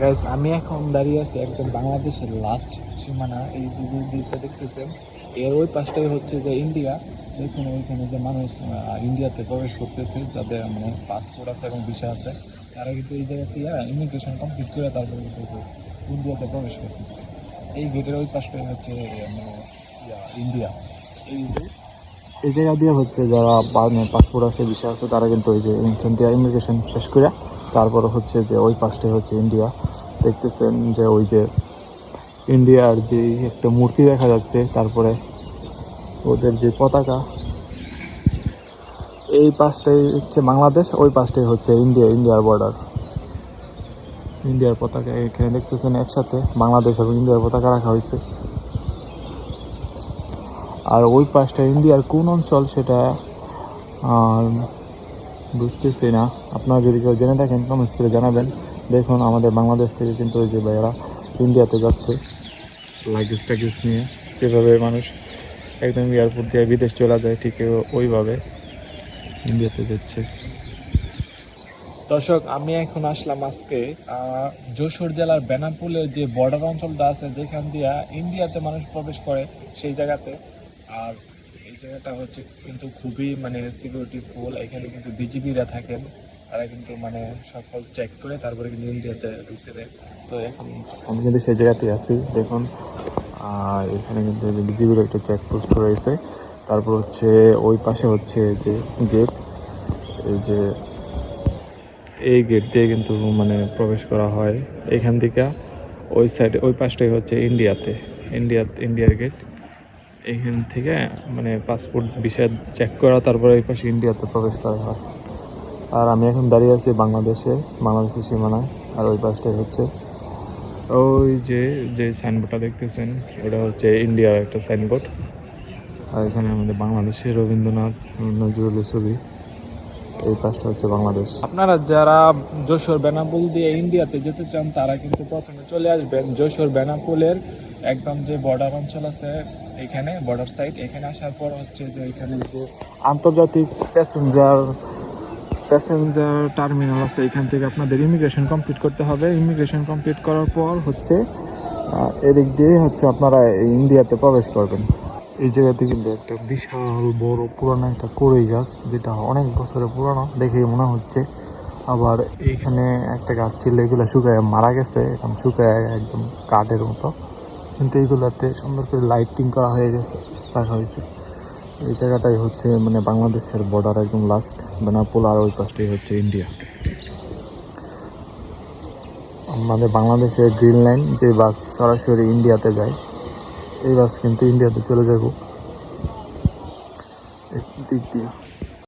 Guys আমি এখন দাঁড়িয়ে আছি একদম বাংলাদেশের লাস্ট সীমানা। এই দিকটা দেখতেছেন, এর ওই পাশটাই হচ্ছে যে ইন্ডিয়া। দেখুন ওইখানে যে মানুষ ইন্ডিয়াতে প্রবেশ করতেছে, যাদের মানে পাসপোর্ট আছে এবং ভিসা আছে, তারা কিন্তু এই জায়গা থেকে ইমিগ্রেশন কমপ্লিট করে তারপরে কিন্তু ইন্ডিয়াতে প্রবেশ করতেছে। এই গেটের ওই পাশটাই হচ্ছে মানে ইন্ডিয়া। এই যে এই জায়গা দিয়ে হচ্ছে যারা পাসপোর্ট আছে ভিসা আছে তারা কিন্তু ওই যে এখান থেকে ইমিগ্রেশন শেষ করে তারপরে হচ্ছে যে ওই পাশটাই হচ্ছে ইন্ডিয়া। দেখতেছেন যে ওই যে ইন্ডিয়ার যে একটা মূর্তি দেখা যাচ্ছে, তারপরে ওদের যে পতাকা, এই পাশটাই হচ্ছে বাংলাদেশ, ওই পাশটাই হচ্ছে ইন্ডিয়ার বর্ডার। ইন্ডিয়ার পতাকা এখানে দেখতেছেন একসাথে বাংলাদেশ এবং ইন্ডিয়ার পতাকা রাখা হয়েছে। আর ওই পাশটা ইন্ডিয়ার কোন অঞ্চল সেটা বুঝতেছি না। আপনারা যদি কেউ জেনে থাকেন কমেন্টস করে জানাবেন। দেখুন আমাদের বাংলাদেশ থেকে কিন্তু ওই যে ভাইয়েরা ইন্ডিয়াতে যাচ্ছে লাগেজ টাগেজ নিয়ে। যেভাবে মানুষ একদম এয়ারপোর্ট দিয়ে বিদেশ চলে যায়, ঠিক ওইভাবে ইন্ডিয়াতে যাচ্ছে। দর্শক আমি এখন আসলাম আজকে যশোর জেলার বেনাপোলের যে বর্ডার অঞ্চলটা আছে, যেখান দিয়ে ইন্ডিয়াতে মানুষ প্রবেশ করে সেই জায়গাতে। আর এই জায়গাটা হচ্ছে কিন্তু খুবই মানে সিকিউরিটি ফুল। এখানে কিন্তু বিজিবিরা থাকেন, তারা কিন্তু মানে সকল চেক করে তারপরে কিন্তু ইন্ডিয়াতে ঢুকতে দেয়। তো এখন আমি কিন্তু সেই জায়গাতেই আছি। দেখুন এখানে কিন্তু বিজিবির একটা চেকপোস্ট রয়েছে। তারপর হচ্ছে ওই পাশে হচ্ছে যে গেট, এই যে এই গেট দিয়ে কিন্তু মানে প্রবেশ করা হয় এখান থেকে। ওই সাইডে ওই পাশটাই হচ্ছে ইন্ডিয়ার গেট। এইখান থেকে মানে পাসপোর্ট ভিসা চেক করা, তারপরে ওই পাশে ইন্ডিয়াতে প্রবেশ করা হয়। আর আমি এখন দাঁড়িয়ে আছি বাংলাদেশের সীমানায়। আর ওই পাশটাই হচ্ছে ওই যে সাইনবোর্ডটা দেখতেছেন, ওটা হচ্ছে ইন্ডিয়ার একটা সাইনবোর্ড। আর এখানে আমাদের বাংলাদেশের রবীন্দ্রনাথ নজরুলের ছবি। এই পাশটা হচ্ছে বাংলাদেশ। আপনারা যারা যশোর বেনাপোল দিয়ে ইন্ডিয়াতে যেতে চান তারা কিন্তু প্রথমে চলে আসবেন যশোর বেনাপোলের একদম যে বর্ডার অঞ্চল আছে, এখানে বর্ডার সাইড। এখানে আসার পর হচ্ছে যে এখানে যে আন্তর্জাতিক প্যাসেঞ্জার টার্মিনাল আছে, এখান থেকে আপনাদের ইমিগ্রেশন কমপ্লিট করতে হবে। ইমিগ্রেশন কমপ্লিট করার পর হচ্ছে এদিক দিয়ে হচ্ছে আপনারা ইন্ডিয়াতে প্রবেশ করবেন। এই জায়গাতে কিন্তু একটা বিশাল বড় পুরানো একটা কড়ই গাছ, যেটা অনেক বছরের পুরানো দেখে মনে হচ্ছে। আবার এইখানে একটা গাছ ছিল, এগুলো শুকায় মারা গেছে, এখন শুকায় একদম কাঠের মতো। কিন্তু এইগুলোতে সুন্দর করে লাইটিং করা হয়ে গেছে, রাখা হয়েছে। এই জায়গাটাই হচ্ছে মানে বাংলাদেশের বর্ডার একদম লাস্ট বেনাপোল। আর ওই পাশটাই হচ্ছে ইন্ডিয়া। আমাদের বাংলাদেশের গ্রিন লাইন যে বাস সরাসরি ইন্ডিয়াতে যায়, এই বাস কিন্তু ইন্ডিয়াতে চলে যাব দিক দিয়ে।